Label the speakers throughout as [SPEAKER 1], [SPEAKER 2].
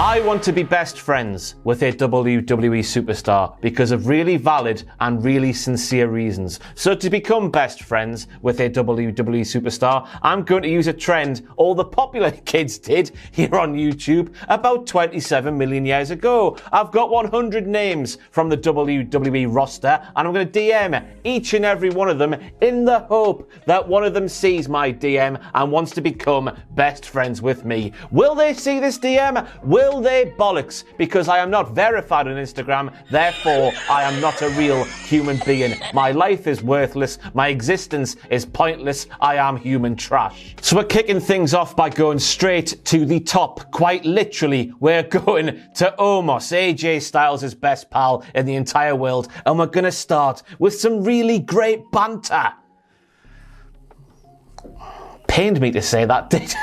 [SPEAKER 1] I want to be best friends with a WWE superstar because of really valid and really sincere reasons. So to become best friends with a WWE superstar, I'm going to use a trend all the popular kids did here on YouTube about 27 million years ago. I've got 100 names from the WWE roster and I'm going to DM each and every one of them in the hope that one of them sees my DM and wants to become best friends with me. Will they see this DM? Will they? Bollocks, because I am not verified on Instagram, therefore I am not a real human being. My life is worthless, my existence is pointless, I am human trash. So we're kicking things off by going straight to the top. Quite literally, we're going to Omos, AJ Styles' best pal in the entire world, and we're going to start with some really great banter. Pained me to say that, did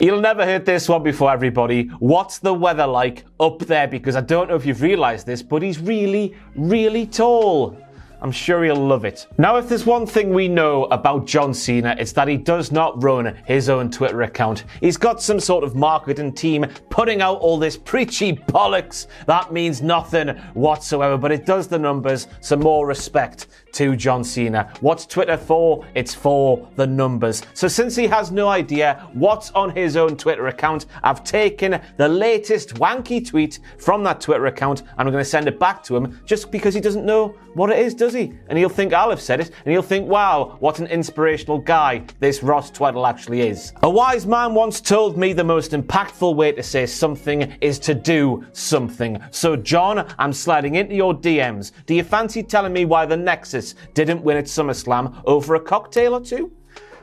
[SPEAKER 1] You'll never heard this one before, everybody. What's the weather like up there? Because I don't know if you've realised this, but he's really, really tall. I'm sure he'll love it. Now, if there's one thing we know about John Cena, it's that he does not run his own Twitter account. He's got some sort of marketing team putting out all this preachy bollocks. That means nothing whatsoever, but it does the numbers. Some more respect to John Cena. What's Twitter for? It's for the numbers. So since he has no idea what's on his own Twitter account, I've taken the latest wanky tweet from that Twitter account and I'm going to send it back to him just because he doesn't know what it is, does he? And he'll think I'll have said it, and he'll think, wow, what an inspirational guy this Ross Tweddle actually is. A wise man once told me the most impactful way to say something is to do something. So John, I'm sliding into your DMs. Do you fancy telling me why the Nexus didn't win at SummerSlam over a cocktail or two?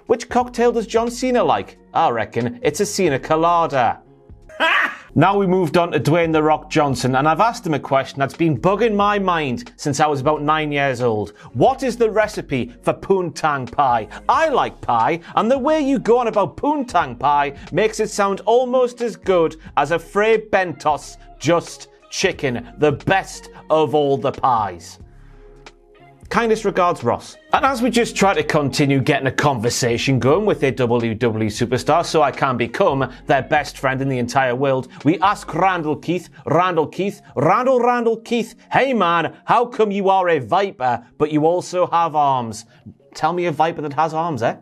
[SPEAKER 1] Which cocktail does John Cena like? I reckon it's a Cena Colada. Now we moved on to Dwayne "The Rock" Johnson, and I've asked him a question that's been bugging my mind since I was about 9 years old. What is the recipe for poontang pie? I like pie, and the way you go on about poontang pie makes it sound almost as good as a Frey Bentos just chicken, the best of all the pies. Kindest regards, Ross. And as we just try to continue getting a conversation going with a WWE superstar so I can become their best friend in the entire world, we ask Randall Keith, hey man, how come you are a viper but you also have arms? Tell me a viper that has arms, eh?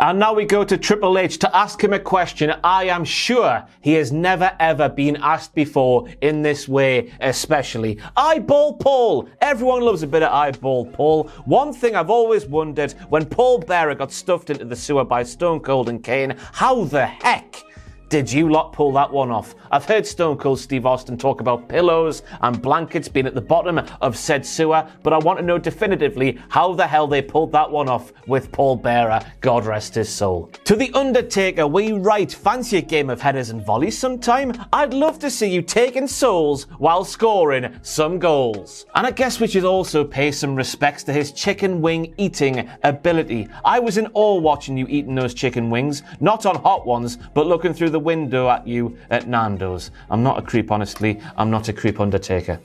[SPEAKER 1] And now we go to Triple H to ask him a question I am sure he has never ever been asked before in this way, especially. Eyeball Paul! Everyone loves a bit of Eyeball Paul. One thing I've always wondered, when Paul Bearer got stuffed into the sewer by Stone Cold and Kane, how the heck did you lot pull that one off? I've heard Stone Cold Steve Austin talk about pillows and blankets being at the bottom of said sewer, but I want to know definitively how the hell they pulled that one off with Paul Bearer, God rest his soul. To The Undertaker, we write, fancy a game of headers and volleys sometime? I'd love to see you taking souls while scoring some goals. And I guess we should also pay some respects to his chicken wing eating ability. I was in awe watching you eating those chicken wings, not on hot ones, but looking through the window at you at Nando's. I'm not a creep, honestly. I'm not a creep Undertaker.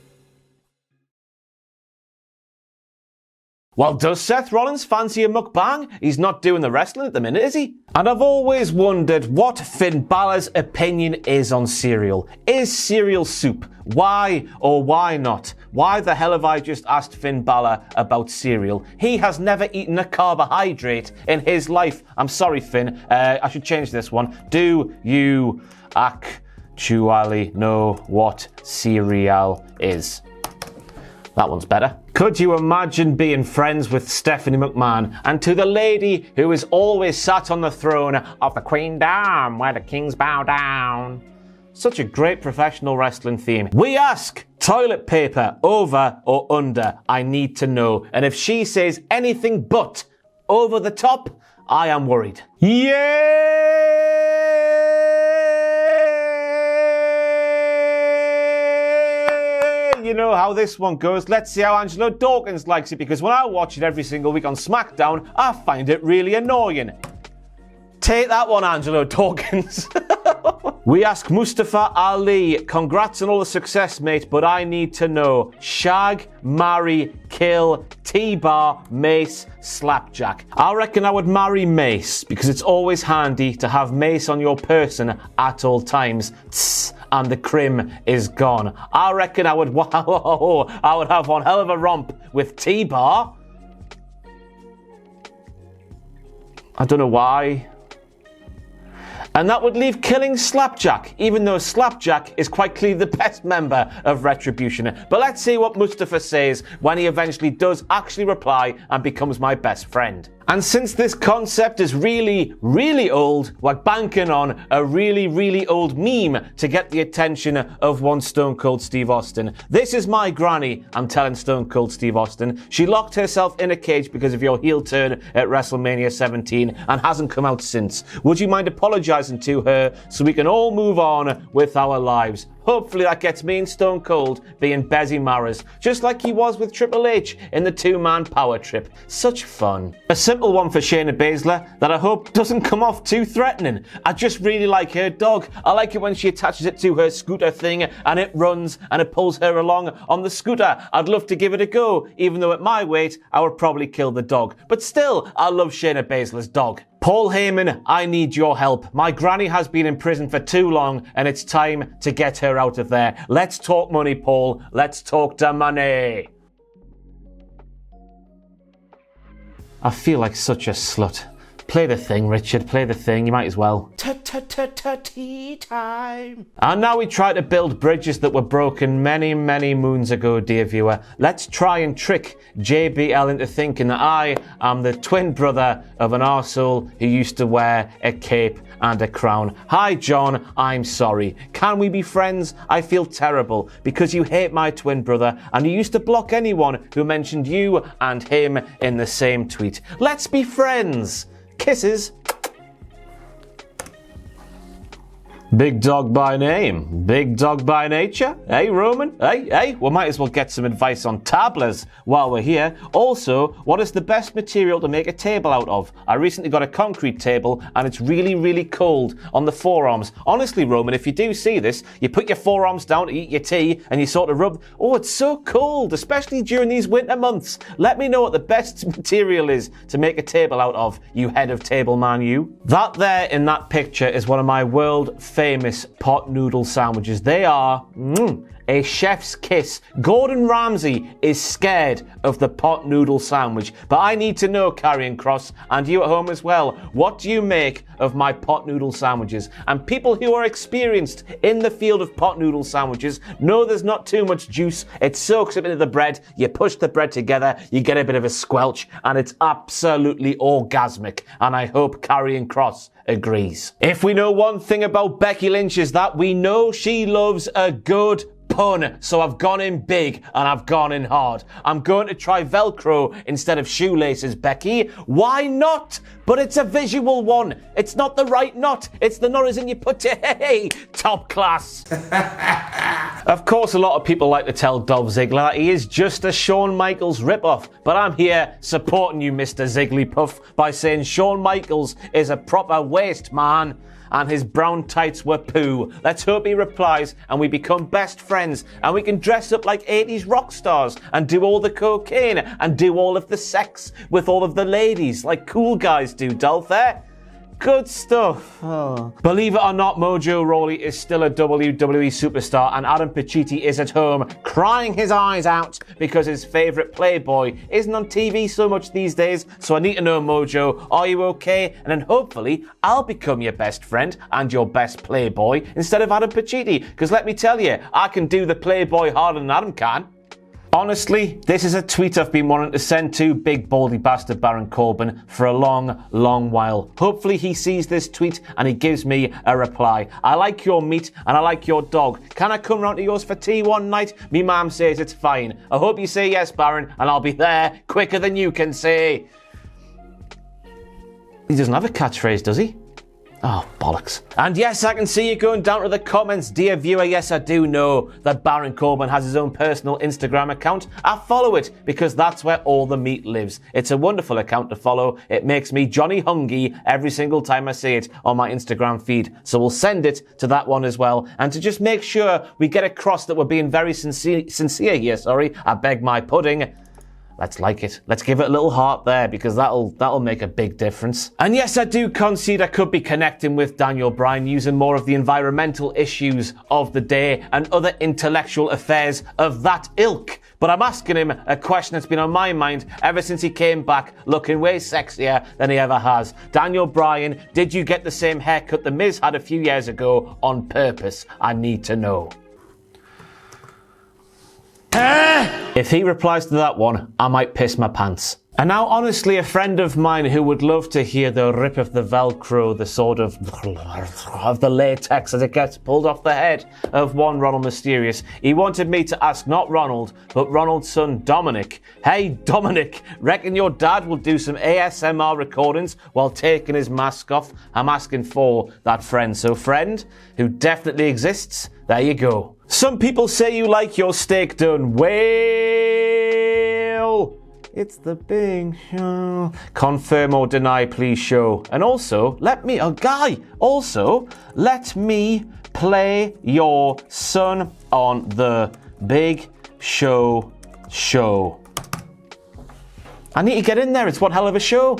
[SPEAKER 1] Well, does Seth Rollins fancy a mukbang? He's not doing the wrestling at the minute, is he? And I've always wondered what Finn Balor's opinion is on cereal. Is cereal soup? Why or why not? Why the hell have I just asked Finn Balor about cereal? He has never eaten a carbohydrate in his life. I'm sorry, Finn. I should change this one. Do you actually know what cereal is? That one's better. Could you imagine being friends with Stephanie McMahon and to the lady who is always sat on the throne of the Queendom where the kings bow down? Such a great professional wrestling theme. We ask, toilet paper over or under? I need to know. And if she says anything but over the top, I am worried. Yeah! You know how this one goes. Let's see how Angelo Dawkins likes it, because when I watch it every single week on SmackDown, I find it really annoying. Take that one, Angelo Dawkins. We ask Mustafa Ali, congrats on all the success, mate, but I need to know, shag, marry, kill, T-bar, Mace, Slapjack. I reckon I would marry Mace, because it's always handy to have Mace on your person at all times. Tss, and the crim is gone. I reckon I would have one hell of a romp with T-bar. I don't know why. And that would leave killing Slapjack, even though Slapjack is quite clearly the best member of Retribution. But let's see what Mustafa says when he eventually does actually reply and becomes my best friend. And since this concept is really, really old, we're banking on a really, really old meme to get the attention of one Stone Cold Steve Austin. This is my granny, I'm telling Stone Cold Steve Austin. She locked herself in a cage because of your heel turn at WrestleMania 17 and hasn't come out since. Would you mind apologizing to her so we can all move on with our lives? Hopefully that gets me and Stone Cold being Bezzy Maras, just like he was with Triple H in the two-man power trip. Such fun. A simple one for Shayna Baszler that I hope doesn't come off too threatening. I just really like her dog. I like it when she attaches it to her scooter thing and it runs and it pulls her along on the scooter. I'd love to give it a go, even though at my weight I would probably kill the dog. But still, I love Shayna Baszler's dog. Paul Heyman, I need your help. My granny has been in prison for too long and it's time to get her out of there. Let's talk money, Paul. Let's talk the money. I feel like such a slut. Play the thing, Richard. Play the thing. You might as well. Tea time. And now we try to build bridges that were broken many, many moons ago, dear viewer. Let's try and trick JBL into thinking that I am the twin brother of an arsehole who used to wear a cape and a crown. Hi, John. I'm sorry. Can we be friends? I feel terrible because you hate my twin brother and you used to block anyone who mentioned you and him in the same tweet. Let's be friends. Kisses. Big dog by name, big dog by nature. Hey, Roman? Hey, we might as well get some advice on tablets while we're here. Also, what is the best material to make a table out of? I recently got a concrete table and it's really, really cold on the forearms. Honestly, Roman, if you do see this, you put your forearms down to eat your tea and you sort of rub. Oh, it's so cold, especially during these winter months. Let me know what the best material is to make a table out of, you head of table man, you. That there in that picture is one of my world famous pot noodle sandwiches. They are a chef's kiss. Gordon Ramsay is scared of the pot noodle sandwich. But I need to know, Karrion Kross, and you at home as well, what do you make of my pot noodle sandwiches? And people who are experienced in the field of pot noodle sandwiches know there's not too much juice. It soaks up into the bread. You push the bread together, you get a bit of a squelch, and it's absolutely orgasmic. And I hope Karrion Kross agrees. If we know one thing about Becky Lynch is that we know she loves a good pun. So I've gone in big and I've gone in hard. I'm going to try Velcro instead of shoelaces, Becky. Why not? But it's a visual one. It's not the right knot. It's the knot as in you put it. Hey, top class. Of course, a lot of people like to tell Dolph Ziggler that he is just a Shawn Michaels ripoff. But I'm here supporting you, Mr. Zigglypuff, by saying Shawn Michaels is a proper waste man. And his brown tights were poo. Let's hope he replies and we become best friends and we can dress up like 80s rock stars and do all the cocaine and do all of the sex with all of the ladies like cool guys do, Dolph, eh? Good stuff. Oh. Believe it or not, Mojo Rawley is still a WWE superstar and Adam Pacitti is at home crying his eyes out because his favourite Playboy isn't on TV so much these days. So I need to know, Mojo, are you okay? And then hopefully I'll become your best friend and your best Playboy instead of Adam Pacitti. Because let me tell you, I can do the Playboy harder than Adam can. Honestly, this is a tweet I've been wanting to send to big baldy bastard Baron Corbin for a long, long while. Hopefully he sees this tweet and he gives me a reply. I like your meat and I like your dog. Can I come round to yours for tea one night? Me mum says it's fine. I hope you say yes, Baron, and I'll be there quicker than you can say. He doesn't have a catchphrase, does he? Oh, bollocks. And yes, I can see you going down to the comments. Dear viewer, yes, I do know that Baron Corbin has his own personal Instagram account. I follow it because that's where all the meat lives. It's a wonderful account to follow. It makes me Johnny Hungy every single time I see it on my Instagram feed. So we'll send it to that one as well. And to just make sure we get across that we're being very sincere here, I beg my pudding. Let's like it. Let's give it a little heart there because that'll make a big difference. And yes, I do concede I could be connecting with Daniel Bryan using more of the environmental issues of the day and other intellectual affairs of that ilk. But I'm asking him a question that's been on my mind ever since he came back looking way sexier than he ever has. Daniel Bryan, did you get the same haircut The Miz had a few years ago on purpose? I need to know. If he replies to that one, I might piss my pants. And now, honestly, a friend of mine who would love to hear the rip of the Velcro, the sort of the latex as it gets pulled off the head of one Ronald Mysterious. He wanted me to ask not Ronald, but Ronald's son Dominic. Hey, Dominic, reckon your dad will do some ASMR recordings while taking his mask off? I'm asking for that friend. So friend, who definitely exists, there you go. Some people say you like your steak done well. It's the big show. Confirm or deny, please show. And also, let me play your son on the big show. I need to get in there. It's one hell of a show.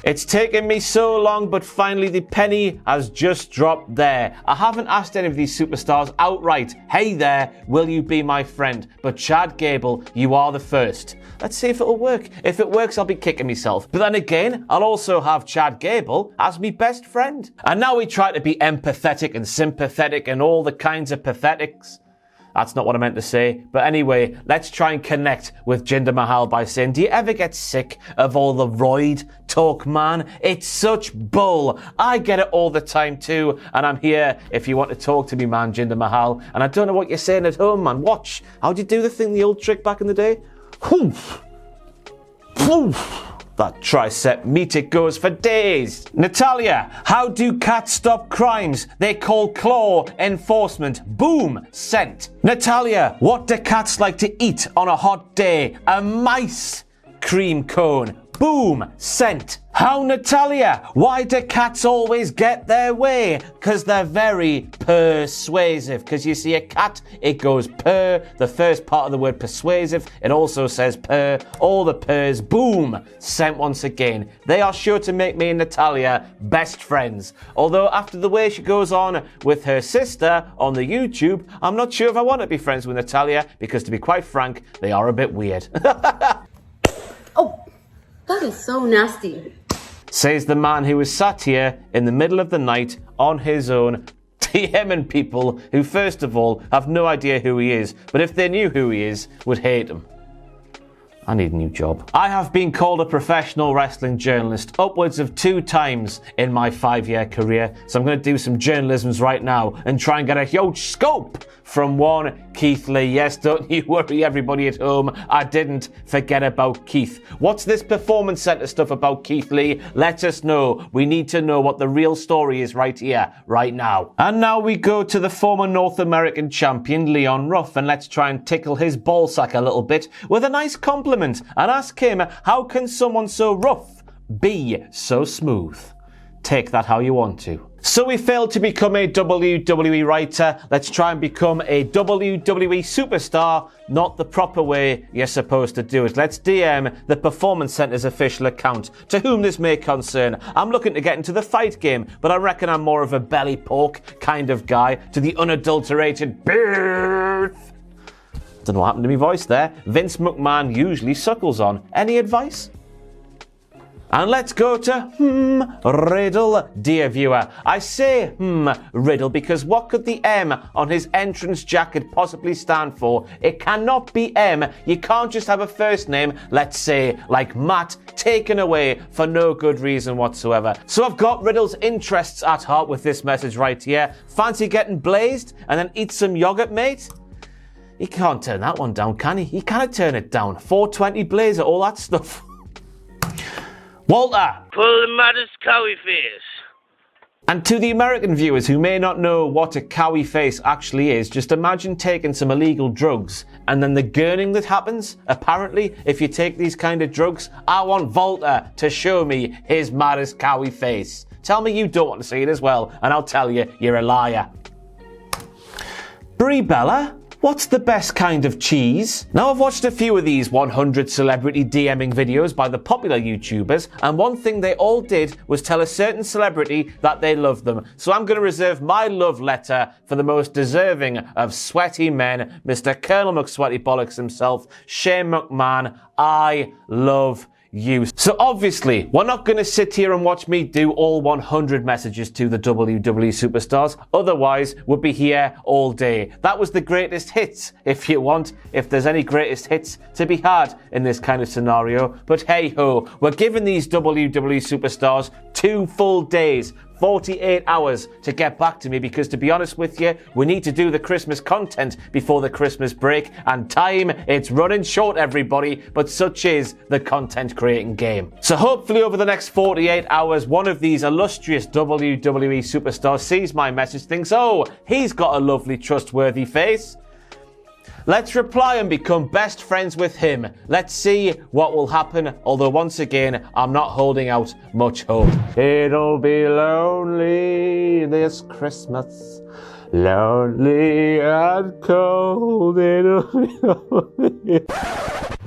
[SPEAKER 1] It's taken me so long, but finally the penny has just dropped there. I haven't asked any of these superstars outright, hey there, will you be my friend? But Chad Gable, you are the first. Let's see if it'll work. If it works, I'll be kicking myself. But then again, I'll also have Chad Gable as me best friend. And now we try to be empathetic and sympathetic and all the kinds of pathetics. That's not what I meant to say. But anyway, let's try and connect with Jinder Mahal by saying, do you ever get sick of all the roid talk, man? It's such bull. I get it all the time too. And I'm here if you want to talk to me, man, Jinder Mahal. And I don't know what you're saying at home, man. Watch. How'd you do the thing, the old trick back in the day? Whoof. Whoof. That tricep meat, it goes for days. Natalya, how do cats stop crimes? They call claw enforcement. Boom, sent. Natalya, what do cats like to eat on a hot day? A mice cream cone. Boom, sent. How, Natalya? Why do cats always get their way? Because they're very persuasive. Because you see, a cat, it goes purr, the first part of the word persuasive. It also says purr, all the purrs, boom, sent once again. They are sure to make me and Natalya best friends. Although after the way she goes on with her sister on the YouTube, I'm not sure if I want to be friends with Natalya, because to be quite frank, they are a bit weird.
[SPEAKER 2] Oh, that is so nasty.
[SPEAKER 1] Says the man who was sat here in the middle of the night on his own, DMing people who, first of all, have no idea who he is, but if they knew who he is, would hate him. I need a new job. I have been called a professional wrestling journalist upwards of 2 times in my 5-year career, so I'm going to do some journalisms right now and try and get a huge scoop from one Keith Lee. Yes, don't you worry, everybody at home. I didn't forget about Keith. What's this performance center stuff about Keith Lee? Let us know. We need to know what the real story is right here, right now. And now we go to the former North American champion, Leon Ruff, and let's try and tickle his ballsack a little bit with a nice compliment and ask him, how can someone so rough be so smooth? Take that how you want to. So we failed to become a WWE writer. Let's try and become a WWE superstar, not the proper way you're supposed to do it. Let's DM the Performance Center's official account, to whom this may concern. I'm looking to get into the fight game, but I reckon I'm more of a belly pork kind of guy, to the unadulterated beef. Don't know what happened to my voice there. Vince McMahon usually suckles on. Any advice? And let's go to Riddle, dear viewer. I say Riddle because what could the M on his entrance jacket possibly stand for? It cannot be M. You can't just have a first name, let's say, like Matt, taken away for no good reason whatsoever. So I've got Riddle's interests at heart with this message right here. Fancy getting blazed and then eat some yogurt, mate? He can't turn that one down, can he? He can't turn it down. 420 blazer, all that stuff. Walter!
[SPEAKER 3] Pull the maddest cowie face.
[SPEAKER 1] And to the American viewers who may not know what a cowie face actually is, just imagine taking some illegal drugs and then the gurning that happens. Apparently, if you take these kind of drugs, I want Volta to show me his maddest cowie face. Tell me you don't want to see it as well, and I'll tell you, you're a liar. Brie Bella? What's the best kind of cheese? Now, I've watched a few of these 100 celebrity DMing videos by the popular YouTubers, and one thing they all did was tell a certain celebrity that they love them. So I'm going to reserve my love letter for the most deserving of sweaty men, Mr. Colonel McSweaty Bollocks himself, Shane McMahon. I love you. So obviously, we're not going to sit here and watch me do all 100 messages to the WWE superstars. Otherwise, we'll be here all day. That was the greatest hits, if you want, if there's any greatest hits to be had in this kind of scenario. But hey ho, we're giving these WWE superstars 2 full days, 48 hours to get back to me, because to be honest with you, we need to do the Christmas content before the Christmas break, and time, it's running short, everybody, but such is the content creating game. So hopefully over the next 48 hours, one of these illustrious WWE superstars sees my message, thinks, oh, he's got a lovely, trustworthy face. Let's reply and become best friends with him. Let's see what will happen, although once again, I'm not holding out much hope. It'll be lonely this Christmas. Lonely and cold, it'll be lonely.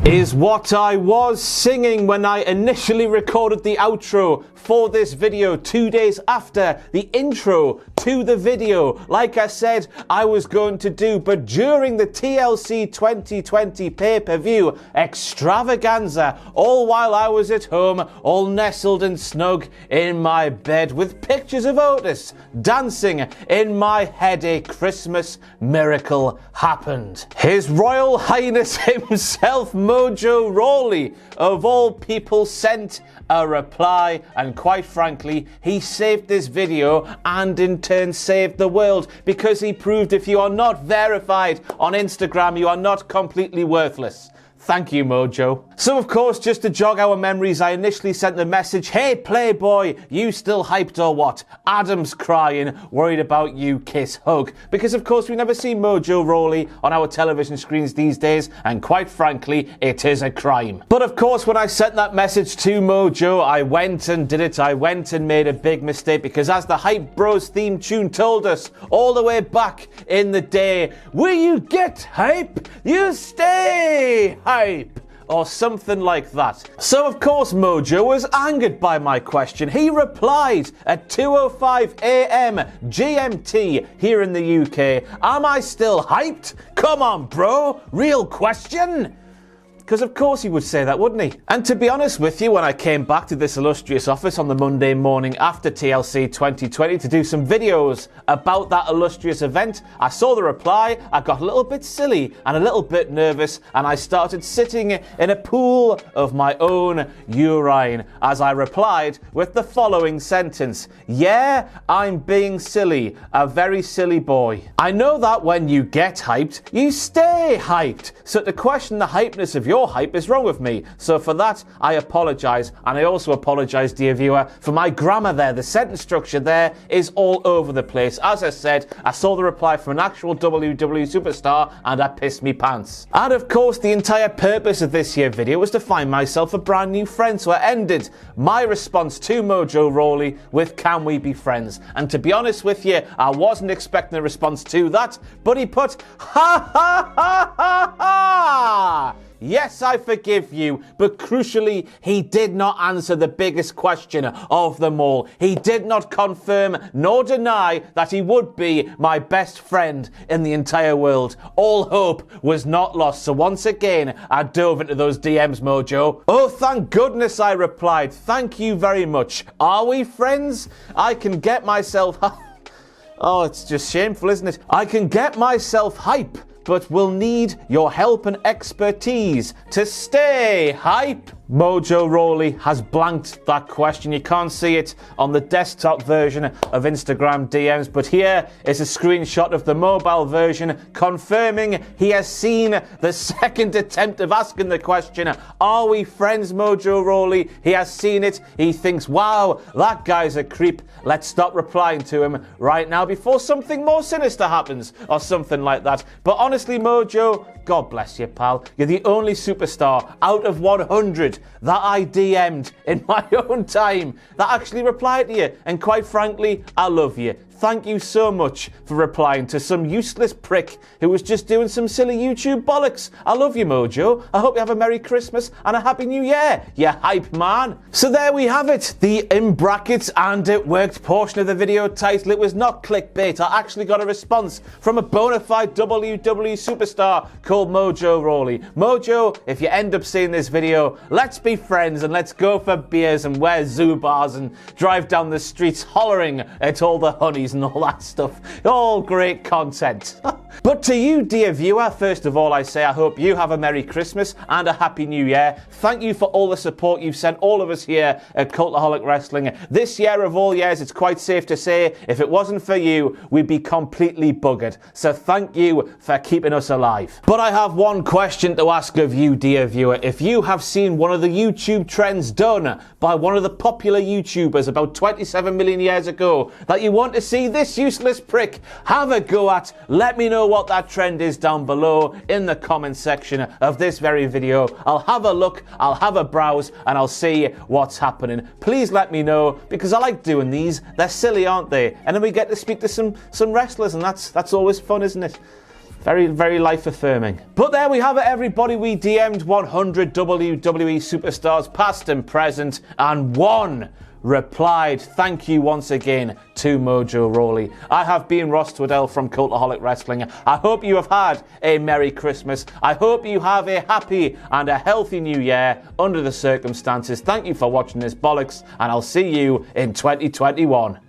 [SPEAKER 1] Is what I was singing when I initially recorded the outro for this video 2 days after the intro to the video, like I said I was going to do, but during the TLC 2020 pay-per-view extravaganza, all while I was at home, all nestled and snug in my bed with pictures of Otis dancing in my head, a Christmas miracle happened. His Royal Highness himself, Mojo Rawley, of all people, sent a reply, and quite frankly, he saved this video and in turn saved the world, because he proved if you are not verified on Instagram, you are not completely worthless. Thank you, Mojo. So, of course, just to jog our memories, I initially sent the message, hey, Playboy, you still hyped or what? Adam's crying, worried about you, kiss, hug. Because, of course, we never see Mojo Rawley on our television screens these days, and quite frankly, it is a crime. But, of course, when I sent that message to Mojo, I went and did it. I went and made a big mistake, because as the Hype Bros theme tune told us all the way back in the day, where you get hype, you stay hype, or something like that. So of course Mojo was angered by my question. He replied at 2:05 a.m. GMT here in the UK, am I still hyped? Come on bro, real question? Because of course he would say that, wouldn't he? And to be honest with you, when I came back to this illustrious office on the Monday morning after TLC 2020 to do some videos about that illustrious event, I saw the reply, I got a little bit silly and a little bit nervous, and I started sitting in a pool of my own urine as I replied with the following sentence. Yeah, I'm being silly, a very silly boy. I know that when you get hyped, you stay hyped. So to question the hypeness of your hype is wrong with me. So for that, I apologise. And I also apologise, dear viewer, for my grammar there. The sentence structure there is all over the place. As I said, I saw the reply from an actual WWE superstar and I pissed me pants. And of course, the entire purpose of this here video was to find myself a brand new friend. So I ended my response to Mojo Rawley with, can we be friends? And to be honest with you, I wasn't expecting a response to that, but he put, ha ha ha ha ha! Yes, I forgive you, but crucially, he did not answer the biggest question of them all. He did not confirm nor deny that he would be my best friend in the entire world. All hope was not lost, so once again, I dove into those DMs, Mojo. Oh, thank goodness, I replied. Thank you very much. Are we friends? I can get myself... Oh, it's just shameful, isn't it? I can get myself hype, but will need your help and expertise to stay hype. Mojo Rawley has blanked that question. You can't see it on the desktop version of Instagram DMs, but here is a screenshot of the mobile version confirming he has seen the second attempt of asking the question, are we friends, Mojo Rawley? He has seen it. He thinks, wow, that guy's a creep. Let's stop replying to him right now before something more sinister happens or something like that. But honestly, Mojo, God bless you, pal. You're the only superstar out of 100 that I DM'd in my own time that actually replied to you. And quite frankly, I love you. Thank you so much for replying to some useless prick who was just doing some silly YouTube bollocks. I love you, Mojo. I hope you have a Merry Christmas and a Happy New Year, you hype man. So there we have it, the in brackets and it worked portion of the video title. It was not clickbait. I actually got a response from a bona fide WWE superstar called Mojo Rawley. Mojo, if you end up seeing this video, let's be friends and let's go for beers and wear Zubars and drive down the streets hollering at all the honeys and all that stuff. All great content. But to you, dear viewer, first of all, I say I hope you have a Merry Christmas and a Happy New Year. Thank you for all the support you've sent all of us here at Cultaholic Wrestling. This year of all years, it's quite safe to say, if it wasn't for you, we'd be completely buggered. So thank you for keeping us alive. But I have one question to ask of you, dear viewer. If you have seen one of the YouTube trends done by one of the popular YouTubers about 27 million years ago that you want to see this useless prick have a go at, let me know what that trend is down below in the comment section of this very video. I'll have a look, I'll have a browse, and I'll see what's happening. Please let me know, because I like doing these. They're silly, aren't they? And then we get to speak to some wrestlers, and that's always fun, isn't it? Very, very life affirming. But there we have it, everybody. We DM'd 100 WWE superstars, past and present, and one replied. Thank you once again to Mojo Rawley. I have been Ross Twaddell from Cultaholic Wrestling. I hope you have had a Merry Christmas. I hope you have a happy and a healthy New Year under the circumstances. Thank you for watching this bollocks, and I'll see you in 2021.